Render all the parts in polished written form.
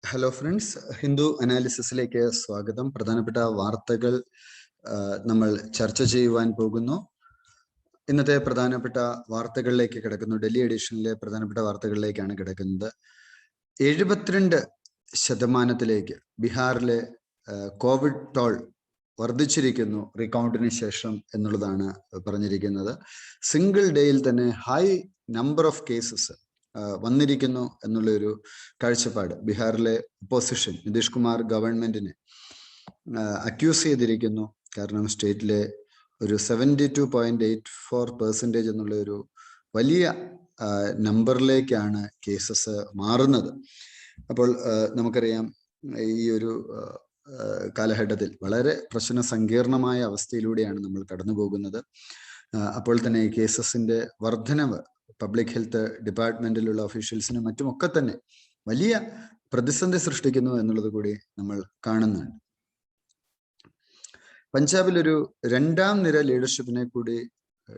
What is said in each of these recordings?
Hello friends, Hindu അനാലിസിസിലേക്ക് സ്വാഗതം. പ്രധാനപ്പെട്ട വാർത്തകൾ നമ്മൾ ചർച്ച ചെയ്യുവാൻ പോകുന്നു. ഇന്നത്തെ പ്രധാനപ്പെട്ട വാർത്തകളിലേക്ക് കിടക്കുന്നു. ഡൽഹി എഡിഷനിലെ പ്രധാനപ്പെട്ട വാർത്തകളിലേക്കാണ് കിടക്കുന്നത്. 72% ബീഹാറിലെ കോവിഡ് ടോൾ വർദ്ധിച്ചിരിക്കുന്നു റീകൗണ്ടിന് ശേഷം എന്നുള്ളതാണ് പറഞ്ഞിരിക്കുന്നത്. സിംഗിൾ ഡേയിൽ തന്നെ ഹൈ നമ്പർ ഓഫ് കേസസ് വന്നിരിക്കുന്നു എന്നുള്ളൊരു കാഴ്ചപ്പാട് ബീഹാറിലെ ഒപ്പോസിഷൻ നിതീഷ് കുമാർ ഗവൺമെന്റിനെ അക്യൂസ് ചെയ്തിരിക്കുന്നു. കാരണം സ്റ്റേറ്റിലെ ഒരു 72.84% എന്നുള്ള ഒരു വലിയ നമ്പറിലേക്കാണ് കേസസ് മാറുന്നത്. അപ്പോൾ നമുക്കറിയാം ഈ ഒരു കാലഘട്ടത്തിൽ വളരെ പ്രശ്ന സങ്കീർണമായ അവസ്ഥയിലൂടെയാണ് നമ്മൾ കടന്നു പോകുന്നത്. അപ്പോൾ തന്നെ ഈ കേസസിന്റെ വർധനവ് പബ്ലിക് ഹെൽത്ത് ഡിപ്പാർട്ട്മെന്റിലുള്ള ഒഫീഷ്യൽസിനും മറ്റുമൊക്കെ തന്നെ വലിയ പ്രതിസന്ധി സൃഷ്ടിക്കുന്നു എന്നുള്ളത് കൂടി നമ്മൾ കാണുന്നുണ്ട്. പഞ്ചാബിൽ ഒരു 2ാം നിര ലീഡർഷിപ്പിനെ കൂടി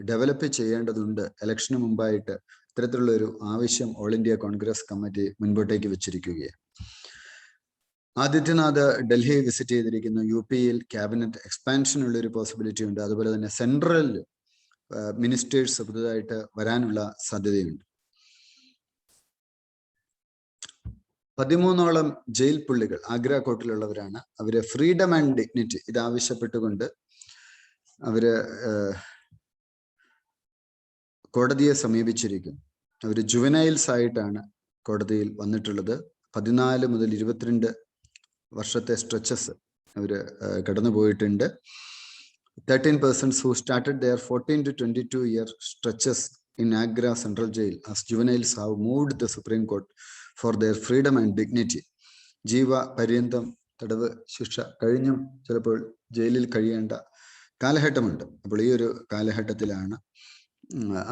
ഡെവലപ്പ് ചെയ്യേണ്ടതുണ്ട്. ഇലക്ഷന് മുമ്പായിട്ട് ഇത്തരത്തിലുള്ള ഒരു ആവശ്യം ഓൾ ഇന്ത്യ കോൺഗ്രസ് കമ്മിറ്റി മുൻപോട്ടേക്ക് വെച്ചിരിക്കുകയാണ്. ആദിത്യനാഥ് ഡൽഹി വിസിറ്റ് ചെയ്തിരിക്കുന്നു. UP-യിൽ ക്യാബിനറ്റ് എക്സ്പാൻഷനുള്ള ഒരു പോസിബിലിറ്റി ഉണ്ട്. അതുപോലെ തന്നെ സെൻട്രലിൽ മിനിസ്റ്റേഴ്സ് പുതുതായിട്ട് വരാനുള്ള സാധ്യതയുണ്ട്. 13ഓളം ജയിൽ പുള്ളികൾ ആഗ്ര കോർട്ടിലുള്ളവരാണ്. അവര് ഫ്രീഡം ആൻഡ് ഡിഗ്നിറ്റി ഇതാവശ്യപ്പെട്ടുകൊണ്ട് അവര് കോടതിയെ സമീപിച്ചിരിക്കുന്നു. അവര് ജുവനൈൽസ് ആയിട്ടാണ് കോടതിയിൽ വന്നിട്ടുള്ളത്. 14 മുതൽ 22 വർഷത്തെ സ്ട്രെച്ചസ് അവര് കടന്നു പോയിട്ടുണ്ട്. 13 persons who started their 14 to 22 year stretches in Agra Central Jail as juveniles have moved the Supreme Court for their freedom and dignity. ജീവ പര്യന്തം തടവ് ശിക്ഷ കഴിഞ്ഞും ചിലപ്പോൾ ജയിലിൽ കഴിയേണ്ട കാലഘട്ടമുണ്ട്. അപ്പോൾ ഈ ഒരു കാലഘട്ടത്തിലാണ്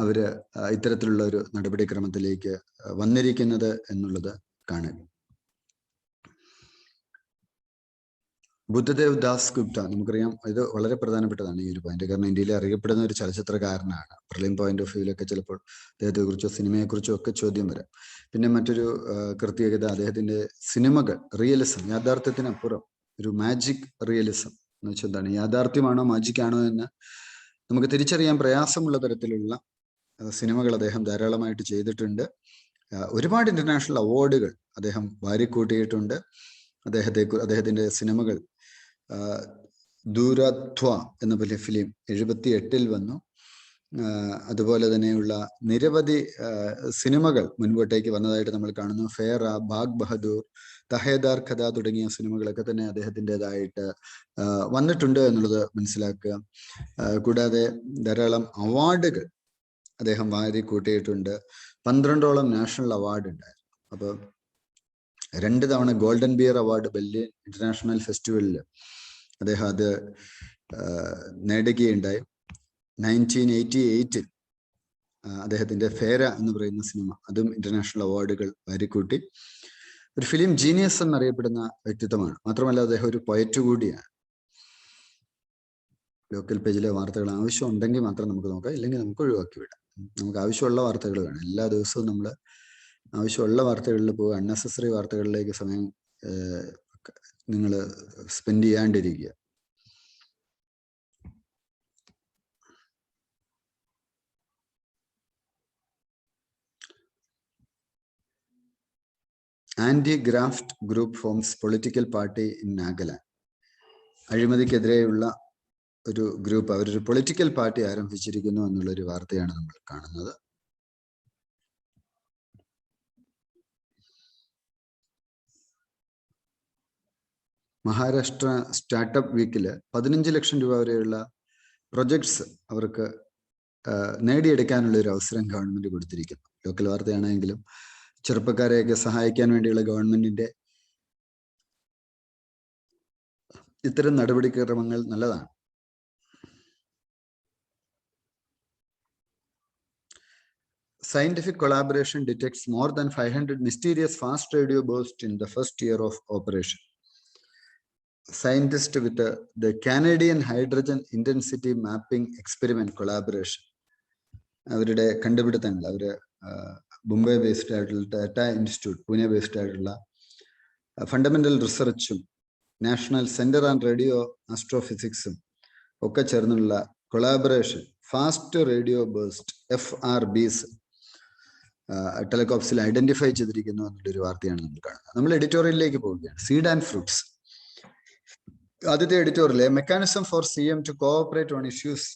അവര് ഇത്തരത്തിലുള്ള ഒരു നടപടിക്രമത്തിലേക്ക് വന്നിരിക്കുന്നത് എന്നുള്ളത് കാണുക. ബുദ്ധദേവ് ദാസ് ഗുപ്ത, നമുക്കറിയാം ഇത് വളരെ പ്രധാനപ്പെട്ടതാണ് ഈ ഒരു പോയിന്റ്. കാരണം ഇന്ത്യയിൽ അറിയപ്പെടുന്ന ഒരു ചലച്ചിത്രകാരനാണ്. പ്രിലിം പോയിന്റ് ഓഫ് വ്യൂവിലൊക്കെ ചിലപ്പോൾ അദ്ദേഹത്തെ കുറിച്ചോ സിനിമയെക്കുറിച്ചോ ഒക്കെ ചോദ്യം വരാം. പിന്നെ മറ്റൊരു പ്രത്യേകത, അദ്ദേഹത്തിന്റെ സിനിമകൾ റിയലിസം, യാഥാർത്ഥ്യത്തിനപ്പുറം ഒരു മാജിക് റിയലിസം എന്ന് വെച്ചാൽ എന്താണ്, യാഥാർത്ഥ്യമാണോ മാജിക് ആണോ എന്ന് നമുക്ക് തിരിച്ചറിയാൻ പ്രയാസമുള്ള തരത്തിലുള്ള സിനിമകൾ അദ്ദേഹം ധാരാളമായിട്ട് ചെയ്തിട്ടുണ്ട്. ഒരുപാട് ഇന്റർനാഷണൽ അവാർഡുകൾ അദ്ദേഹം വാരിക്കൂട്ടിയിട്ടുണ്ട്. അദ്ദേഹത്തിന്റെ സിനിമകൾ ദൂരധ്വ എന്ന വലിയ ഫിലിം 78-ൽ വന്നു. അതുപോലെ തന്നെയുള്ള നിരവധി സിനിമകൾ മുൻപോട്ടേക്ക് വന്നതായിട്ട് നമ്മൾ കാണുന്നു. ഫേറ, ബാഗ് ബഹദൂർ, തഹേദാർ ഖദ തുടങ്ങിയ സിനിമകളൊക്കെ തന്നെ അദ്ദേഹത്തിൻ്റെതായിട്ട് വന്നിട്ടുണ്ട് എന്നുള്ളത് മനസ്സിലാക്കുക. കൂടാതെ ധാരാളം അവാർഡുകൾ അദ്ദേഹം വാരി കൂട്ടിയിട്ടുണ്ട്. 12ഓളം നാഷണൽ അവാർഡ് ഉണ്ടായിരുന്നു. അപ്പോൾ 2 തവണ golden bear award Berlin international ഫെസ്റ്റിവലിൽ അദ്ദേഹം അത് നേടുകയുണ്ടായി. 1988-ൽ അദ്ദേഹത്തിന്റെ ഫേര എന്ന് പറയുന്ന സിനിമ, അതും ഇന്റർനാഷണൽ അവാർഡുകൾ വാരിക്കൂട്ടി. ഒരു ഫിലിം ജീനിയസ് എന്നറിയപ്പെടുന്ന വ്യക്തിത്വമാണ്. മാത്രമല്ല അദ്ദേഹം ഒരു പോയറ്റ് കൂടിയാണ്. ലോക്കൽ പേജിലെ വാർത്തകൾ ആവശ്യമുണ്ടെങ്കിൽ മാത്രം നമുക്ക് നോക്കാം, ഇല്ലെങ്കിൽ നമുക്ക് ഒഴിവാക്കി വിടാം. നമുക്ക് ആവശ്യമുള്ള വാർത്തകൾ വേണം. എല്ലാ ദിവസവും നമ്മൾ ആവശ്യമുള്ള വാർത്തകളിൽ പോകുക, അൺനെസസറി വാർത്തകളിലേക്ക് സമയം നിങ്ങൾ സ്പെൻഡ് ചെയ്യാണ്ടിരിക്കുക. Anti graft group forms political party in Nagaland. അഴിമതിക്കെതിരെയുള്ള ഒരു ഗ്രൂപ്പ്, അവരൊരു പൊളിറ്റിക്കൽ പാർട്ടി ആരംഭിച്ചിരിക്കുന്നു എന്നുള്ളൊരു വാർത്തയാണ് നമ്മൾ കാണുന്നത്. മഹാരാഷ്ട്ര സ്റ്റാർട്ടപ്പ് വീക്കിൽ 15 ലക്ഷം രൂപ വരെയുള്ള പ്രൊജക്ട്സ് അവർക്ക് നേടിയെടുക്കാനുള്ള ഒരു അവസരം ഗവൺമെന്റ് കൊടുത്തിരിക്കുന്നു. ലോക്കൽ വാർത്തയാണെങ്കിലും ചെറുപ്പക്കാരെയൊക്കെ സഹായിക്കാൻ വേണ്ടിയുള്ള ഗവൺമെന്റിന്റെ ഇത്തരം നടപടിക്രമങ്ങൾ നല്ലതാണ്. Scientific collaboration detects more than 500 mysterious fast radio bursts in the first year of operation. Scientists with the Canadian Hydrogen Intensity Mapping Experiment collaboration, അവരുടെ കണ്ടുപിടുത്തങ്ങൾ, അവര് മുംബൈ ബേസ്ഡ് ആയിട്ടുള്ള ടാറ്റ ഇൻസ്റ്റിറ്റ്യൂട്ട്, പൂനെ ബേസ്ഡ് ആയിട്ടുള്ള ഫണ്ടമെന്റൽ റിസർച്ചും നാഷണൽ സെന്റർ ആൻഡ് റേഡിയോ ആസ്ട്രോഫിസിക്സും ഒക്കെ ചേർന്നുള്ള collaboration fast radio burst FRBs ടെലികോപ്സിൽ ഐഡന്റിഫൈ ചെയ്തിരിക്കുന്നു എന്നുള്ളൊരു വാർത്തയാണ് നമ്മൾ കാണുന്നത്. നമ്മൾ എഡിറ്റോറിയലിലേക്ക് പോവുകയാണ്. Seed and fruits. ആദ്യത്തെ editorial mechanism for CM to cooperate on issues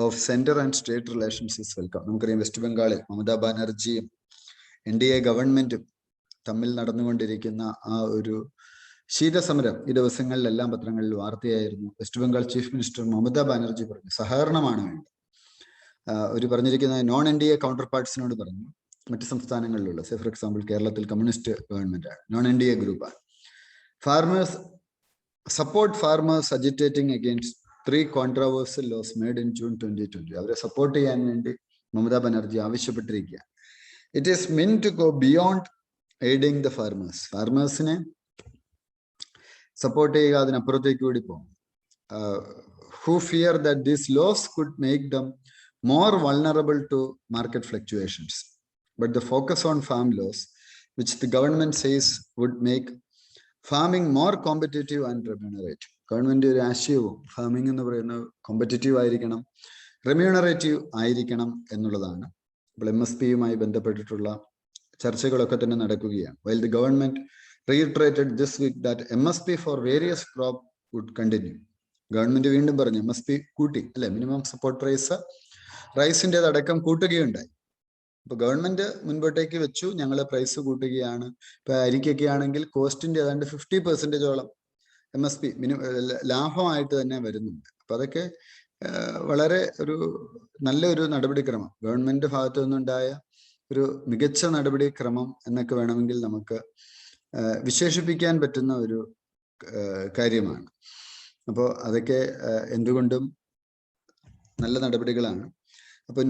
of centre and state relations is welcome. നമുക്കറിയാം വെസ്റ്റ് ബംഗാളിൽ മമതാ ബാനർജിയും NDA ഗവൺമെന്റും തമ്മിൽ നടന്നുകൊണ്ടിരിക്കുന്ന ആ ഒരു ശീതസമരം ഈ ദിവസങ്ങളിലെല്ലാം പത്രങ്ങളിൽ വാർത്തയായിരുന്നു. West Bengal chief minister Mamata Banerjee പറഞ്ഞു സഹകരണമാണ് വേണ്ടത്. ഒരു പറഞ്ഞിരിക്കുന്ന NDA കൗണ്ടർ പാർട്സിനോട് പറഞ്ഞു മറ്റ് സംസ്ഥാനങ്ങളിലുള്ള ഫോർ എക്സാമ്പിൾ കേരളത്തിൽ കമ്മ്യൂണിസ്റ്റ് ഗവൺമെന്റ് ആണ്, NDA ഗ്രൂപ്പാണ്. Farmers support farmers agitating against 3 controversial laws made in June 2020. അവരെ സപ്പോർട്ട് ചെയ്യാൻ വേണ്ടി മമതാ ബാനർജി ആവശ്യപ്പെട്ടിരിക്കുകയാണ്. It is meant to go beyond aiding the farmers. ഫാർമേഴ്സിനെ സപ്പോർട്ട് ചെയ്യുക, അതിനപ്പുറത്തേക്ക് കൂടി പോകും. Who fear that these laws could make them more vulnerable to market fluctuations. But the focus on farm laws, which the government says would make farming more competitive and remunerative. Government ഒരു ആശയവും farming എന്ന് പറയുന്നത് competitive ആയിരിക്കണം, remunerative ആയിരിക്കണം എന്നുള്ളതാണ്. അപ്പോൾ MSPയുമായി ബന്ധപ്പെട്ടിട്ടുള്ള ചർച്ചകളൊക്കെ തന്നെ നടക്കുകയാണ്. While the government reiterated this week that MSP for various crop would continue. Government വീണ്ടും പറഞ്ഞു MSP കൂട്ടി അല്ലെ, മിനിമം സപ്പോർട്ട് പ്രൈസ് റൈസിൻ്റെ അടക്കം കൂട്ടുകയുണ്ടായി. ഇപ്പൊ ഗവൺമെന്റ് മുൻപോട്ടേക്ക് വെച്ചു ഞങ്ങൾ പ്രൈസ് കൂട്ടുകയാണ്. ഇപ്പൊ അരിക്കൊക്കെ ആണെങ്കിൽ കോസ്റ്റിന്റെ ഏതാണ്ട് 50% MSP ലാഭമായിട്ട് തന്നെ വരുന്നുണ്ട്. അപ്പൊ അതൊക്കെ വളരെ ഒരു നല്ലൊരു നടപടിക്രമം, ഗവൺമെന്റ് ഭാഗത്തു നിന്നുണ്ടായ ഒരു മികച്ച നടപടിക്രമം എന്നൊക്കെ വേണമെങ്കിൽ നമുക്ക് വിശേഷിപ്പിക്കാൻ പറ്റുന്ന ഒരു കാര്യമാണ്. അപ്പോൾ അതൊക്കെ എന്തുകൊണ്ടും നല്ല നടപടികളാണ്. അപ്പോൾ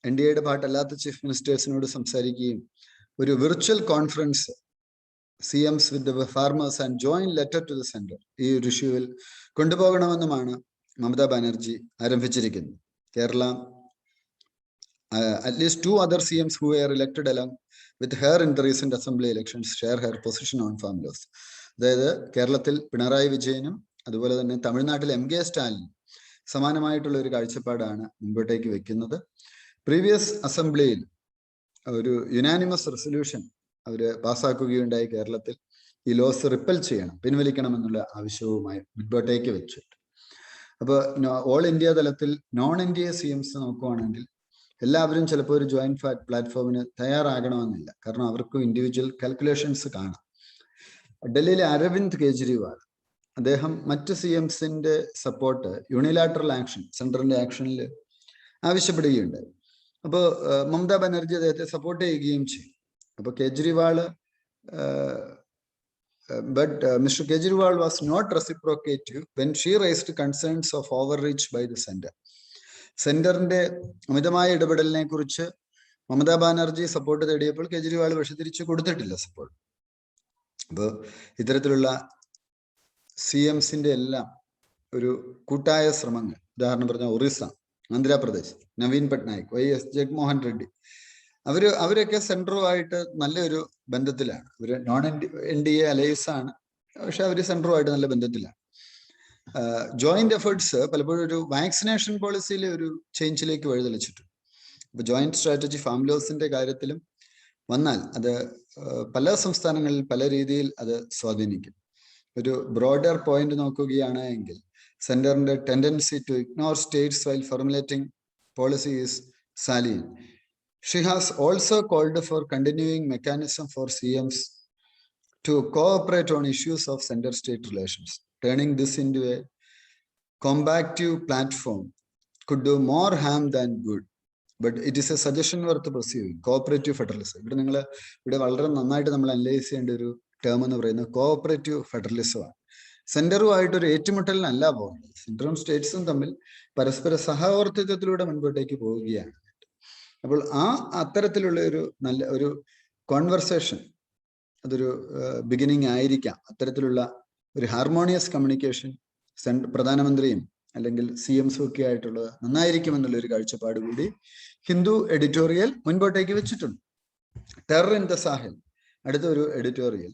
NDAയുടെ പാർട്ടല്ലാത്ത ചീഫ് മിനിസ്റ്റേഴ്സിനോട് സംസാരിക്കുകയും ഒരു virtual conference CMs with the farmers and joint letter to the centre ഈ ഒരു ഇഷ്യൂവിൽ കൊണ്ടുപോകണമെന്നുമാണ് മമതാ ബാനർജി ആരംഭിച്ചിരിക്കുന്നത്. Kerala at least 2 other CMs who were elected along with her in the recent assembly elections share her position on farm laws. അതായത് കേരളത്തിൽ പിണറായി വിജയനും അതുപോലെ തന്നെ തമിഴ്നാട്ടിൽ MK സ്റ്റാലിനും സമാനമായിട്ടുള്ള ഒരു കാഴ്ചപ്പാടാണ് മുൻപോട്ടേക്ക് വെക്കുന്നത്. പ്രീവിയസ് അസംബ്ലിയിൽ ഒരു യുനാനിമസ് റെസൊല്യൂഷൻ അവര് പാസ്സാക്കുകയുണ്ടായി. കേരളത്തിൽ ഈ ലോസ് റിപ്പൽ ചെയ്യണം, പിൻവലിക്കണം എന്നുള്ള ആവശ്യവുമായി മുൻപോട്ടേക്ക് വെച്ചിട്ട്. അപ്പോൾ ഓൾ ഇന്ത്യ തലത്തിൽ NDA CMs നോക്കുവാണെങ്കിൽ എല്ലാവരും ചിലപ്പോൾ ഒരു ജോയിന്റ് പ്ലാറ്റ്ഫോമിന് തയ്യാറാകണമെന്നില്ല. കാരണം അവർക്കും ഇൻഡിവിജ്വൽ കാൽക്കുലേഷൻസ് കാണാം. ഡൽഹിയിലെ അരവിന്ദ് കെജ്രിവാൾ അദ്ദേഹം മറ്റ് CMസിന്റെ സപ്പോർട്ട് യൂണിലാറ്ററൽ ആക്ഷൻ, സെൻട്രലിന്റെ ആക്ഷനിൽ ആവശ്യപ്പെടുകയുണ്ടായി. അപ്പോൾ മമതാ ബാനർജി അദ്ദേഹത്തെ സപ്പോർട്ട് ചെയ്യുകയും ചെയ്യും. അപ്പോൾ Kejriwal Mr. Kejriwal was not reciprocative when she raised concerns of overreach by the center. സെന്ററിന്റെ അമിതമായ ഇടപെടലിനെ കുറിച്ച് മമതാ ബാനർജി സപ്പോർട്ട് തേടിയപ്പോൾ കേജ്രിവാൾ പക്ഷെ തിരിച്ചു കൊടുത്തിട്ടില്ല സപ്പോർട്ട്. അപ്പോൾ ഇത്തരത്തിലുള്ള CMസിന്റെ എല്ലാം ഒരു കൂട്ടായ ശ്രമങ്ങൾ, ഉദാഹരണം പറഞ്ഞ ഒറീസ, ആന്ധ്രാപ്രദേശ്, നവീൻ പട്നായിക്, YS ജഗ്മോഹൻ റെഡ്ഡി, അവരൊക്കെ സെൻട്രുമായിട്ട് നല്ലൊരു ബന്ധത്തിലാണ്. ഇവര് NDA അലയൻസ് ആണ്, പക്ഷെ അവര് സെൻട്രുമായിട്ട് നല്ല ബന്ധത്തിലാണ്. ജോയിന്റ് എഫേർട്സ് പലപ്പോഴും ഒരു വാക്സിനേഷൻ പോളിസിയിലെ ഒരു ചേഞ്ചിലേക്ക് വഴിതെളിച്ചിട്ടുണ്ട്. ഇപ്പൊ ജോയിന്റ് സ്ട്രാറ്റജി ഫാം ലോസിന്റെ കാര്യത്തിലും വന്നാൽ അത് പല സംസ്ഥാനങ്ങളിൽ പല രീതിയിൽ അത് സ്വാധീനിക്കും. ഒരു ബ്രോഡർ പോയിന്റ് നോക്കുകയാണ് എങ്കിൽ സെന്ററിന്റെ tendency to ignore states while formulating policy is salient. She has also called for continuing mechanism for CMs to cooperate on issues of center-state relations. Turning this into a combative platform could do more harm than good. But it is a suggestion worth pursuing. Cooperative federalism. ഇവിടെ വളരെ നന്നായിട്ട് നമ്മൾ analyse ചെയ്യേണ്ട ഒരു term എന്ന് പറയുന്നത് cooperative ഫെഡറലിസമാണ്. സെന്ററുമായിട്ടൊരു ഏറ്റുമുട്ടലിനല്ല പോകുന്നത്. സെന്ററും സ്റ്റേറ്റ്സും തമ്മിൽ പരസ്പര സഹവർത്തിത്വത്തിലൂടെ മുൻപോട്ടേക്ക് പോവുകയാണ്. അപ്പോൾ അത്തരത്തിലുള്ള ഒരു നല്ല ഒരു കോൺവെർസേഷൻ അതൊരു ബിഗിനിങ് ആയിരിക്കാം. അത്തരത്തിലുള്ള ഒരു ഹാർമോണിയസ് കമ്മ്യൂണിക്കേഷൻ പ്രധാനമന്ത്രിയും അല്ലെങ്കിൽ CMസും ഒക്കെ ആയിട്ടുള്ളത് നന്നായിരിക്കും എന്നുള്ള ഒരു കാഴ്ചപ്പാട് കൂടി ഹിന്ദു എഡിറ്റോറിയൽ മുൻപോട്ടേക്ക് വെച്ചിട്ടുണ്ട്. Terror in the Sahel. അടുത്ത ഒരു editorial,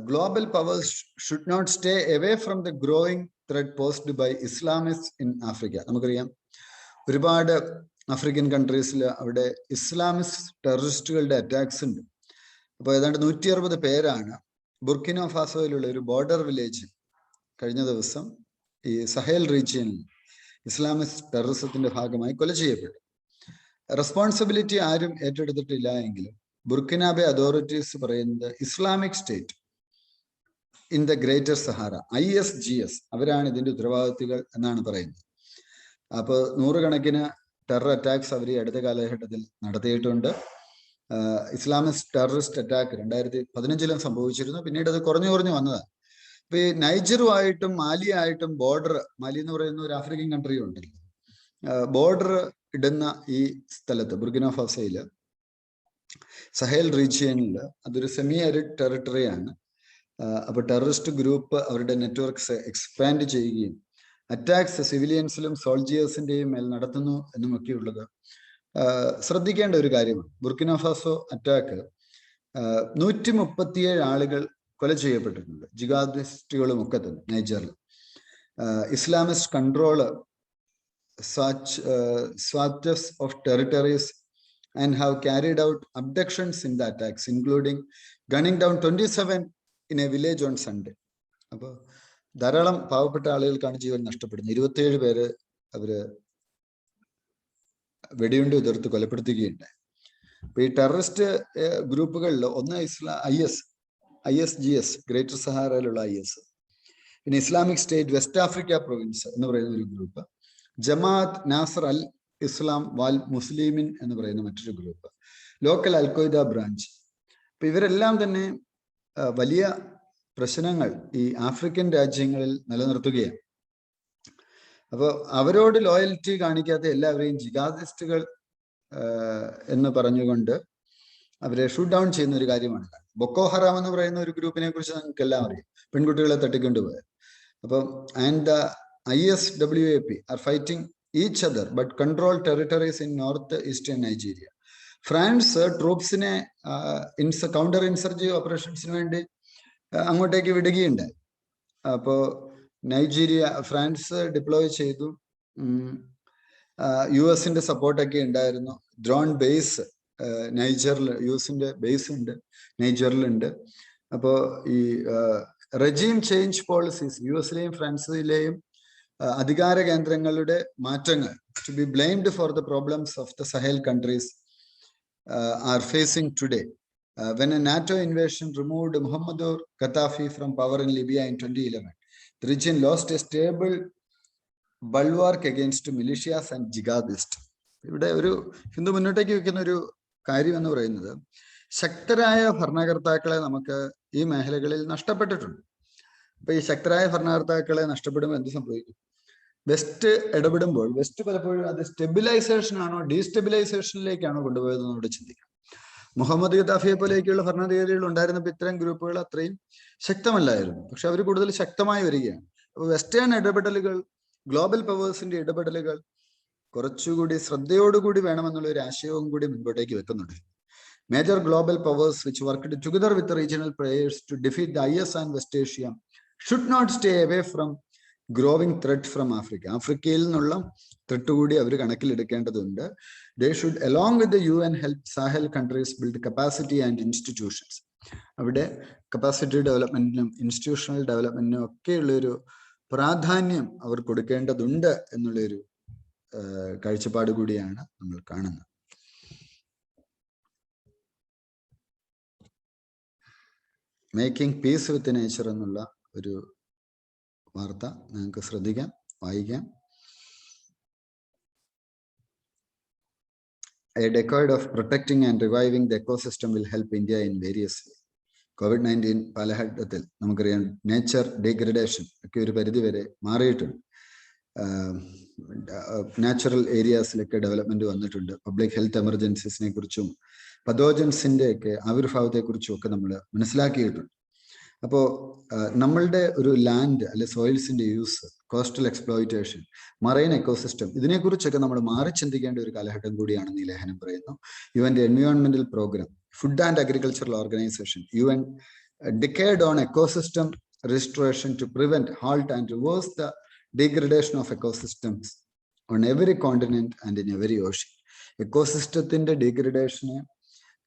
global powers should not stay away from the growing threat posed by Islamist in Africa. നമുക്കറിയാം ഒരുപാട് ആഫ്രിക്കൻ കൺട്രീസിൽ അവിടെ ഇസ്ലാമിസ്റ്റ് ടെററിസ്റ്റുകളുടെ അറ്റാക്സ് ഉണ്ട്. അപ്പോൾ ഏതാണ്ട് 160 പേരാണ് ബുർക്കിനോ ഫാസോയിലുള്ള ഒരു ബോർഡർ വില്ലേജ് കഴിഞ്ഞ ദിവസം ഈ സഹേൽ റീജിയനിൽ ഇസ്ലാമിസ്റ്റ് ടെററിസത്തിന്റെ ഭാഗമായി കൊല ചെയ്യപ്പെട്ടു. റെസ്പോൺസിബിലിറ്റി ആരും ഏറ്റെടുത്തിട്ടില്ല എങ്കിലും ബുർക്കിനാബെ അതോറിറ്റീസ് പറയുന്നത് Islamic state in the greater Sahara, ISGS, അവരാണ് ഇതിന്റെ ഉത്തരവാദിത്വങ്ങൾ എന്നാണ് പറയുന്നത്. അപ്പോൾ 100 കണക്കിന് ടെറർ അറ്റാക്സ് അവർ ഈ അടുത്ത കാലഘട്ടത്തിൽ നടത്തിയിട്ടുണ്ട്. ഇസ്ലാമിസ്റ്റ് ടെററിസ്റ്റ് അറ്റാക്ക് 2015 സംഭവിച്ചിരുന്നു. പിന്നീട് അത് കുറഞ്ഞു വന്നതാണ്. ഇപ്പൊ ഈ നൈജറുമായിട്ടും മാലിയായിട്ടും ബോർഡർ, മാലി എന്ന് പറയുന്ന ഒരു ആഫ്രിക്കൻ കൺട്രി ഉണ്ടല്ലോ, ബോർഡർ ഇടുന്ന ഈ സ്ഥലത്ത് ബുർക്കിന ഫാസോയില് സഹേൽ റീജിയനിൽ അതൊരു സെമി അരിഡ് ടെറിട്ടറിയാണ്. അപ്പോൾ ടെററിസ്റ്റ് ഗ്രൂപ്പ് അവരുടെ നെറ്റ്വർക്ക്സ് എക്സ്പാൻഡ് ചെയ്യുകയും അറ്റാക്സ് സിവിലിയൻസിലും സോൾജിയേഴ്സിന്റെയും മേൽ നടത്തുന്നു എന്നുമൊക്കെയുള്ളത് ശ്രദ്ധിക്കേണ്ട ഒരു കാര്യമാണ്. ബുർക്കിന ഫാസോ അറ്റാക്ക് 137 ആളുകൾ കൊല ചെയ്യപ്പെട്ടിട്ടുണ്ട്, ജിഹാദിസ്റ്റുകളും ഒക്കെ തന്നെ നൈജറിൽ. Islamist control swatches of territories and have carried out abductions in the attacks, including gunning down 27 in a village on Sunday. അപ്പോൾ ധാരാളം പാവപ്പെട്ട ആളുകൾക്കാണ് ജീവൻ നഷ്ടപ്പെടുന്നത്. 27 പേര് അവര് വെടിയുണ്ട് ഉതിർത്ത് കൊലപ്പെടുത്തുകയുണ്ടായി. അപ്പൊ ഈ ടെററിസ്റ്റ് ഗ്രൂപ്പുകളിൽ ഒന്ന് ISGS, ഗ്രേറ്റർ സഹാറയിലുള്ള IS, പിന്നെ Islamic state west Africa province എന്ന് പറയുന്ന ഒരു ഗ്രൂപ്പ്, ജമാഅത്ത് നാസർ അൽ ഇസ്ലാം വാൽ മുസ്ലിമിൻ എന്ന് പറയുന്ന മറ്റൊരു ഗ്രൂപ്പ്, ലോക്കൽ അൽഖ്വയ്ദ ബ്രാഞ്ച്. അപ്പൊ ഇവരെല്ലാം തന്നെ വലിയ പ്രശ്നങ്ങൾ ഈ ആഫ്രിക്കൻ രാജ്യങ്ങളിൽ നിലനിർത്തുകയാണ്. അപ്പോൾ അവരോട് ലോയൽറ്റി കാണിക്കാത്ത എല്ലാവരെയും ജിഹാദിസ്റ്റുകൾ എന്ന് പറഞ്ഞുകൊണ്ട് അവരെ ഷൂട്ട് ഡൗൺ ചെയ്യുന്ന ഒരു കാര്യമാണ്. ബൊക്കോ ഹറാം എന്ന് പറയുന്ന ഒരു ഗ്രൂപ്പിനെ കുറിച്ച് നിങ്ങൾക്ക് എല്ലാം അറിയാം, പെൺകുട്ടികളെ തട്ടിക്കൊണ്ടുപോയത്. അപ്പം and the ISWAP are fighting each other but control territories in north eastern Nigeria. France ട്രൂപ്സിനെ കൗണ്ടർ ഇൻസർജീവ് ഓപ്പറേഷൻസിന് വേണ്ടി അങ്ങോട്ടേക്ക് വിടുകയുണ്ടായി. അപ്പോൾ ഫ്രാൻസ് ഡിപ്ലോയ് ചെയ്തു. US-ന്റെ സപ്പോർട്ടൊക്കെ ഉണ്ടായിരുന്നു. ഡ്രോൺ ബേസ് നൈജറിൽ, US-ന്റെ ബേസ് ഉണ്ട് നൈജറിലുണ്ട്. അപ്പോൾ ഈ റെജീം ചേഞ്ച് പോളിസീസ്, US-ലെയും ഫ്രാൻസിലെയും അധികാര കേന്ദ്രങ്ങളുടെ മാറ്റങ്ങൾ to be blamed for the problems of the Sahel countries are facing today. When a NATO invasion removed Muammar Gaddafi from power in Libya in 2011, the region lost a stable bulwark against militias and jihadists. ഇവിടെ ഒരു ഹിന്ദു മുന്നോട്ടേക്ക് വെക്കുന്ന ഒരു കാര്യം എന്ന് പറയുന്നത്, ശക്തരായ ഭരണകർത്താക്കളെ നമുക്ക് ഈ മേഖലകളിൽ നഷ്ടപ്പെട്ടിട്ടുണ്ട്. അപ്പൊ ഈ ശക്തരായ ഭരണകർത്താക്കളെ നഷ്ടപ്പെടുമ്പോൾ എന്ത് സംഭവിക്കും? വെസ്റ്റ് ഇടപെടുമ്പോൾ വെസ്റ്റ് പലപ്പോഴും അത് സ്റ്റെബിലൈസേഷൻ ആണോ ഡീസ്റ്റെബിലൈസേഷനിലേക്കാണോ കൊണ്ടുപോയതെന്ന് ഇവിടെ ചിന്തിക്കാം. മുഹമ്മദ് ഗദ്ദാഫിയെ പോലെയൊക്കെയുള്ള ഭരണാധികാരികൾ ഉണ്ടായിരുന്നപ്പോൾ ഇത്തരം ഗ്രൂപ്പുകൾ അത്രയും ശക്തമല്ലായിരുന്നു. പക്ഷെ അവർ കൂടുതൽ ശക്തമായി വരികയാണ്. അപ്പോൾ വെസ്റ്റേൺ ഇടപെടലുകൾ, ഗ്ലോബൽ പവേഴ്സിന്റെ ഇടപെടലുകൾ കുറച്ചുകൂടി ശ്രദ്ധയോടുകൂടി വേണമെന്നുള്ള ഒരു ആശയവും കൂടി മുൻപോട്ടേക്ക് വെക്കുന്നുണ്ട്. Major global powers which worked together with the regional players to defeat the IS and West Asia should not stay away from growing threat from Africa. ആഫ്രിക്കയിൽ നിന്നുള്ള ത്രെട്ട് കൂടി അവർ കണക്കിലെടുക്കേണ്ടതുണ്ട്. They should, along with the UN, help Sahel countries build capacity and institutions. അവിടെ capacity ഡെവലപ്മെന്റിനും institutional ഡെവലപ്മെന്റിനും ഒക്കെയുള്ളൊരു പ്രാധാന്യം അവർ കൊടുക്കേണ്ടതുണ്ട് എന്നുള്ളൊരു കാഴ്ചപ്പാട് കൂടിയാണ് നമ്മൾ കാണുന്നത്. മേക്കിംഗ് പീസ് വിത്ത് നേച്ചർ എന്നുള്ള ഒരു വാർത്ത നിങ്ങൾക്ക് ശ്രദ്ധിക്കാം, വായിക്കാം. A decade of protecting and reviving the ecosystem will help India in various ways. COVID-19 കാലഘട്ടത്തിൽ നമുക്കറിയാം നേച്ചർ ഡീഗ്രഡേഷൻ ഒക്കെ ഒരു പരിധിവരെ മാറിയിട്ടുണ്ട്. നാച്ചുറൽ ഏരിയാസിലൊക്കെ ഡെവലപ്മെന്റ് വന്നിട്ടുണ്ട്. പബ്ലിക് ഹെൽത്ത് എമർജൻസീസിനെ കുറിച്ചും പതോജൻസിന്റെ ഒക്കെ ആവിർഭാവത്തെക്കുറിച്ചും ഒക്കെ നമ്മൾ മനസ്സിലാക്കിയിട്ടുണ്ട്. അപ്പോൾ നമ്മളുടെ ഒരു ലാൻഡ് അല്ലെ സോയിൽസിന്റെ use, coastal exploitation, marine ecosystem, ഇതിനെക്കുറിച്ചൊക്കെ നമ്മൾ മാറി ചിന്തിക്കേണ്ട ഒരു കാലഘട്ടം കൂടിയാണെന്ന് ഈ ലേഖനം പറയുന്നു. യുഎന്റെ എൻവയോൺമെന്റൽ programme Food and Agricultural Organization, UN, decade on ecosystem restoration to prevent, halt, and reverse the degradation of ecosystems on every continent and in every ocean. എക്കോസിസ്റ്റത്തിന്റെ ഡീഗ്രഡേഷനെ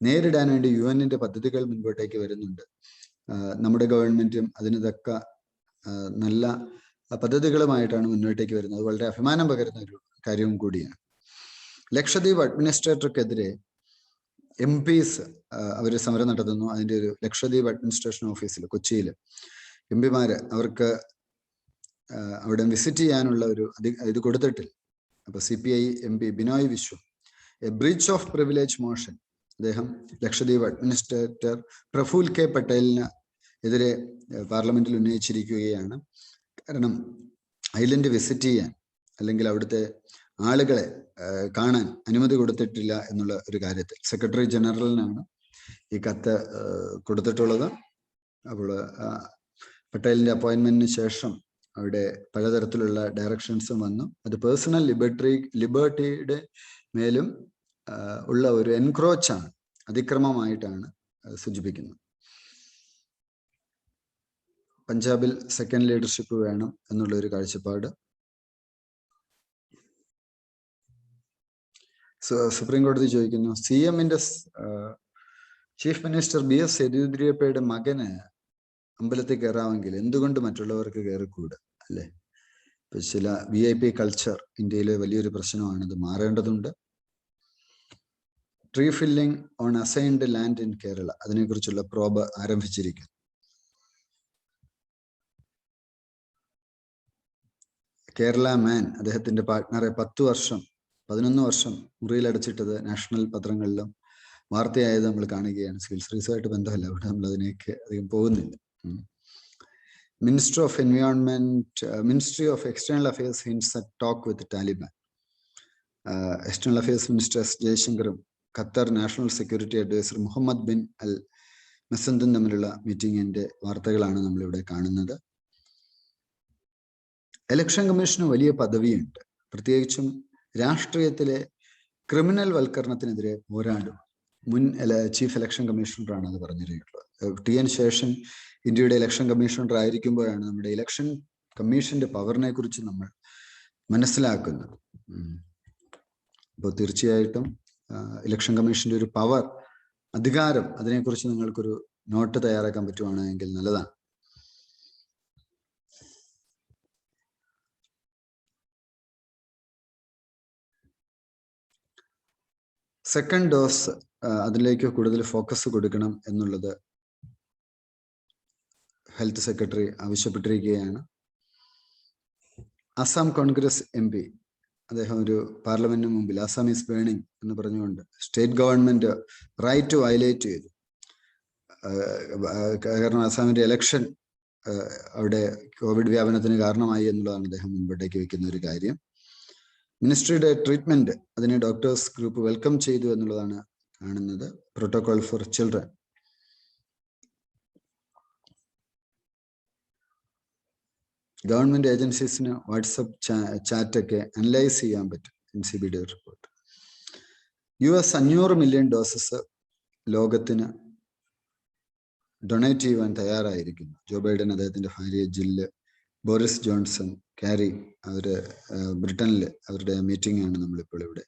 നേരിടാൻ വേണ്ടി UN-ന്റെ പദ്ധതികൾ മുൻപോട്ടേക്ക് വരുന്നുണ്ട്. നമ്മുടെ ഗവൺമെന്റും അതിന് തക്ക നല്ല പദ്ധതികളുമായിട്ടാണ് മുന്നോട്ടേക്ക് വരുന്നത്. അത് വളരെ അഭിമാനം പകരുന്ന ഒരു കാര്യവും കൂടിയാണ്. ലക്ഷദ്വീപ് അഡ്മിനിസ്ട്രേറ്റർക്കെതിരെ MPs അവർ സമരം നടത്തുന്നു. അതിൻ്റെ ഒരു ലക്ഷദ്വീപ് അഡ്മിനിസ്ട്രേഷൻ ഓഫീസിൽ കൊച്ചിയിൽ MPമാര് അവർക്ക് അവിടെ വിസിറ്റ് ചെയ്യാനുള്ള ഒരു ഇത് കൊടുത്തിട്ടില്ല. അപ്പൊ CPI MP Binoy Viswam a breach of privilege motion, അദ്ദേഹം ലക്ഷദ്വീപ് അഡ്മിനിസ്ട്രേറ്റർ പ്രഫുൽ K പട്ടേലിന് എതിരെ പാർലമെന്റിൽ ഉന്നയിച്ചിരിക്കുകയാണ്. കാരണം ഐലൻഡ് വിസിറ്റ് ചെയ്യാൻ അല്ലെങ്കിൽ അവിടുത്തെ ആളുകളെ കാണാൻ അനുമതി കൊടുത്തിട്ടില്ല എന്നുള്ള ഒരു കാര്യത്തിൽ സെക്രട്ടറി ജനറലിനാണ് ഈ കത്ത് കൊടുത്തിട്ടുള്ളത്. അപ്പോൾ പട്ടേലിന്റെ അപ്പോയിന്റ്മെന്റിന് ശേഷം അവിടെ പലതരത്തിലുള്ള ഡയറക്ഷൻസും വന്നു. അത് പേഴ്സണൽ ലിബർട്ടിയുടെ മേലും ഉള്ള ഒരു എൻക്രോച്ചാണ്, അതിക്രമമായിട്ടാണ് സൂചിപ്പിക്കുന്നത്. പഞ്ചാബിൽ സെക്കൻഡ് ലീഡർഷിപ്പ് വേണം എന്നുള്ള ഒരു കാഴ്ചപ്പാട്. സുപ്രീം കോടതി ചോദിക്കുന്നു, CMന്റെ ചീഫ് മിനിസ്റ്റർ BS യെദ്യൂരപ്പയുടെ മകന് അമ്പലത്തിൽ കയറാമെങ്കിൽ എന്തുകൊണ്ട് മറ്റുള്ളവർക്ക് കയറിക്കൂട് അല്ലേ? ഇപ്പൊ ചില VIP കൾച്ചർ ഇന്ത്യയിലെ വലിയൊരു പ്രശ്നമാണ്, ഇത് മാറേണ്ടതുണ്ട്. Tree filling on assigned land in Kerala, അതിനെക്കുറിച്ചുള്ള പ്രോബ് ആരംഭിച്ചിരിക്കുന്നു. കേരള മാൻ അദ്ദേഹത്തിന്റെ പാർട്ട്ണറെ 11 വർഷം മുറിയിലടച്ചിട്ടത് നാഷണൽ പത്രങ്ങളിലും വാർത്തയായത് നമ്മൾ കാണുകയാണ്. സിവിൽ സർവീസുമായിട്ട് ബന്ധമല്ല, അവിടെ നമ്മൾ അതിനേക്ക് അധികം പോകുന്നില്ല. Ministry of external affairs hints at talk with Taliban. External affairs minister S. ജയശങ്കറും Qatar national security adviser Muhammad bin Al മസന്ദും തമ്മിലുള്ള മീറ്റിംഗിന്റെ വാർത്തകളാണ് നമ്മളിവിടെ കാണുന്നത്. ഇലക്ഷൻ കമ്മീഷന് വലിയ പദവിയുണ്ട്, പ്രത്യേകിച്ചും രാഷ്ട്രീയത്തിലെ ക്രിമിനൽ വൽക്കരണത്തിനെതിരെ പോരാടും. മുൻ ചീഫ് ഇലക്ഷൻ കമ്മീഷണറാണ് അത് പറഞ്ഞിട്ടുള്ളത്. TN ശേഷൻ ഇന്ത്യയുടെ ഇലക്ഷൻ കമ്മീഷണർ ആയിരിക്കുമ്പോഴാണ് നമ്മുടെ ഇലക്ഷൻ കമ്മീഷന്റെ പവറിനെ കുറിച്ച് നമ്മൾ മനസ്സിലാക്കുന്നത്. അപ്പോൾ തീർച്ചയായിട്ടും ഇലക്ഷൻ കമ്മീഷന്റെ ഒരു പവർ, അധികാരം, അതിനെക്കുറിച്ച് നിങ്ങൾക്കൊരു നോട്ട് തയ്യാറാക്കാൻ പറ്റുവാണെങ്കിൽ നല്ലതാണ്. സെക്കൻഡ് ഡോസ് അതിലേക്ക് കൂടുതൽ ഫോക്കസ് കൊടുക്കണം എന്നുള്ളത് ഹെൽത്ത് സെക്രട്ടറി ആവശ്യപ്പെട്ടിരിക്കുകയാണ്. അസം കോൺഗ്രസ് MP അദ്ദേഹം ഒരു പാർലമെന്റിന് മുമ്പിൽ അസം ഈസ് ബേണിംഗ് എന്ന് പറഞ്ഞുകൊണ്ട് സ്റ്റേറ്റ് ഗവൺമെന്റ് റൈറ്റ് വയലേറ്റ് ചെയ്തു. കാരണം അസാമിന്റെ ഇലക്ഷൻ അവിടെ കോവിഡ് വ്യാപനത്തിന് കാരണമായി എന്നുള്ളതാണ് അദ്ദേഹം മുൻപോട്ടേക്ക് വെക്കുന്ന ഒരു കാര്യം. മിനിസ്ട്രിയുടെ ട്രീറ്റ്മെന്റ് അതിനെ ഡോക്ടേഴ്സ് ഗ്രൂപ്പ് വെൽക്കം ചെയ്തു എന്നുള്ളതാണ് കാണുന്നത്. പ്രോട്ടോകോൾ ഫോർ ചിൽഡ്രൻ, ഗവൺമെന്റ് ഏജൻസീസിന് വാട്സപ്പ് ചാറ്റൊക്കെ അനലൈസ് ചെയ്യാൻ പറ്റും. NCBയുടെ റിപ്പോർട്ട്. US 500 മില്യൺ ഡോസസ് ലോകത്തിന് ഡൊണേറ്റ് ചെയ്യുവാൻ തയ്യാറായിരിക്കുന്നു. ജോ ബൈഡൻ, അദ്ദേഹത്തിന്റെ ഭാര്യ ജില്ല്, ബോറിസ് ജോൺസൺ, കാരി, അവര് ബ്രിട്ടനിൽ അവരുടെ മീറ്റിംഗ് ആണ് നമ്മളിപ്പോൾ ഇവിടെ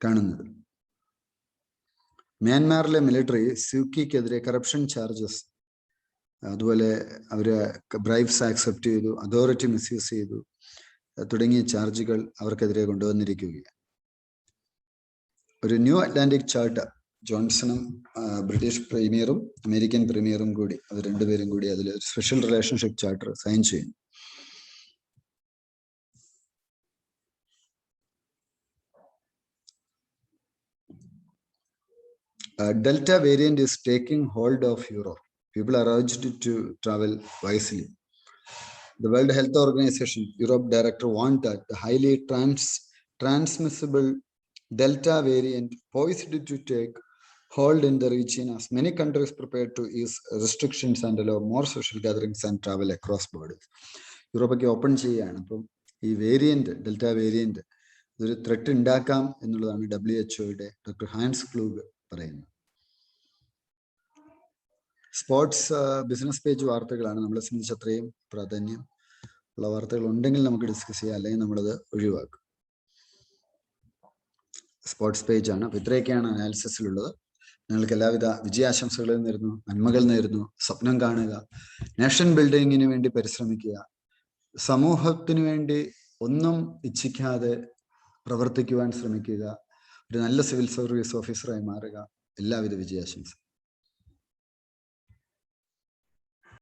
കാണുന്നത്. മ്യാൻമാറിലെ മിലിറ്ററി സ്യൂക്കിക്കെതിരെ കറപ്ഷൻ ചാർജസ്, അതുപോലെ അവര് ബ്രൈബ്സ് ആക്സെപ്റ്റ് ചെയ്തു, അതോറിറ്റി മിസ്യൂസ് ചെയ്തു തുടങ്ങിയ ചാർജുകൾ അവർക്കെതിരെ കൊണ്ടുവന്നിരിക്കുകയാണ്. ഒരു ന്യൂ അറ്റ്ലാന്റിക് ചാർട്ടർ, ജോൺസണും ബ്രിട്ടീഷ് പ്രീമിയറും അമേരിക്കൻ പ്രീമിയറും കൂടി, അവർ രണ്ടുപേരും കൂടി അതിൽ സ്പെഷ്യൽ റിലേഷൻഷിപ്പ് ചാർട്ടർ സൈൻ ചെയ്യുന്നു. Delta variant is taking hold of Europe. People are urged to travel wisely. The World Health Organization Europe director warned that the highly transmissible Delta variant poised to take hold in the region as many countries prepared to ease restrictions and allow more social gatherings and travel across borders. യൂറോപ്പൊക്കെ open ചെയ്യുകയാണ്. അപ്പം ഈ variant, delta variant, ഇതൊരു threat ഉണ്ടാക്കാം എന്നുള്ളതാണ് WHO doctor Hans ക്ലൂഗ് പറയുന്നത്. Sports business page വാർത്തകളാണ് നമ്മളെ സംബന്ധിച്ച് അത്രയും പ്രാധാന്യം ഉള്ള വാർത്തകൾ ഉണ്ടെങ്കിൽ നമുക്ക് ഡിസ്കസ് ചെയ്യാം, അല്ലെങ്കിൽ നമ്മളത് ഒഴിവാക്കും. സ്പോർട്സ് പേജ് ആണ്. അപ്പോൾ ഇത്രയൊക്കെയാണ് അനാലിസിസിലുള്ളത്. നിങ്ങൾക്ക് എല്ലാവിധ വിജയാശംസകളും നേരുന്നു, നന്മകൾ നേരുന്നു. സ്വപ്നം കാണുക, നേഷൻ ബിൽഡിങ്ങിന് വേണ്ടി പരിശ്രമിക്കുക, സമൂഹത്തിന് വേണ്ടി ഒന്നും ഇച്ഛിക്കാതെ പ്രവർത്തിക്കുവാൻ ശ്രമിക്കുക, ഒരു നല്ല സിവിൽ സർവീസ് ഓഫീസറായി മാറുക. എല്ലാവിധ വിജയാശംസ.